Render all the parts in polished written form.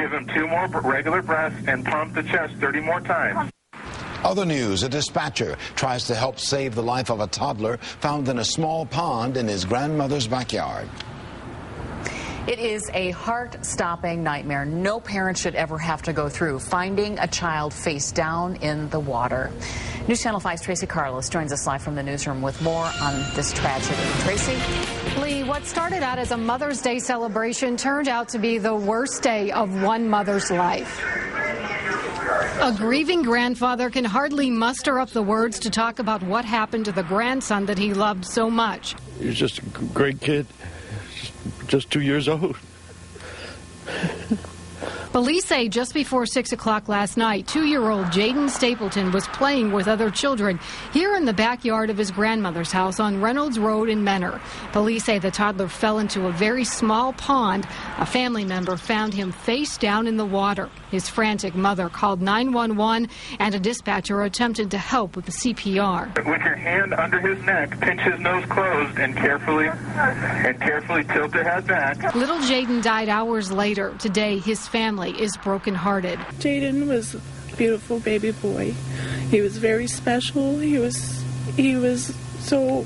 Give him 2 more regular breaths and pump the chest 30 more times. Other news, a dispatcher tries to help save the life of a toddler found in a small pond in his grandmother's backyard. It is a heart-stopping nightmare no parent should ever have to go through, finding a child face down in the water. News Channel 5's Tracy Carlos joins us live from the newsroom with more on this tragedy. Tracy? Lee, what started out as a Mother's Day celebration turned out to be the worst day of one mother's life. A grieving grandfather can hardly muster up the words to talk about what happened to the grandson that he loved so much. He was just a great kid, just 2 years old. Police say just before 6 o'clock last night, 2-year-old Jaden Stapleton was playing with other children here in the backyard of his grandmother's house on Reynolds Road in Menor. Police say the toddler fell into a very small pond. A family member found him face down in the water. His frantic mother called 911 and a dispatcher attempted to help with the CPR. With your hand under his neck, pinch his nose closed and carefully tilt the head back. Little Jaden died hours later. Today, his family is brokenhearted. Jaden was a beautiful baby boy. He was very special. He was so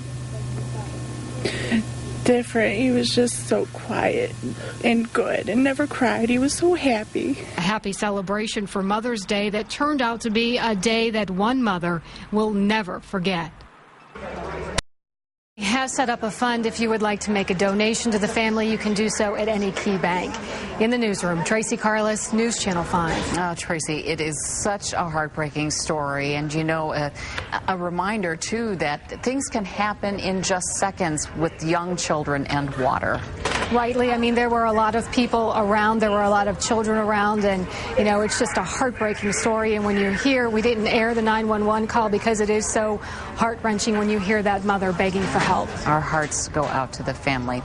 different. He was just so quiet and good and never cried. He was so happy. A happy celebration for Mother's Day that turned out to be a day that one mother will never forget. We have set up a fund. If you would like to make a donation to the family, you can do so at any key bank. In the newsroom, Tracy Carlos, News Channel 5. Oh, Tracy, it is such a heartbreaking story. And, you know, a reminder, too, that things can happen in just seconds with young children and water. Rightly, I mean, there were a lot of people around. There were a lot of children around. And, you know, it's just a heartbreaking story. And when you hear, we didn't air the 911 call because it is so heart-wrenching when you hear that mother begging for help. Our hearts go out to the family.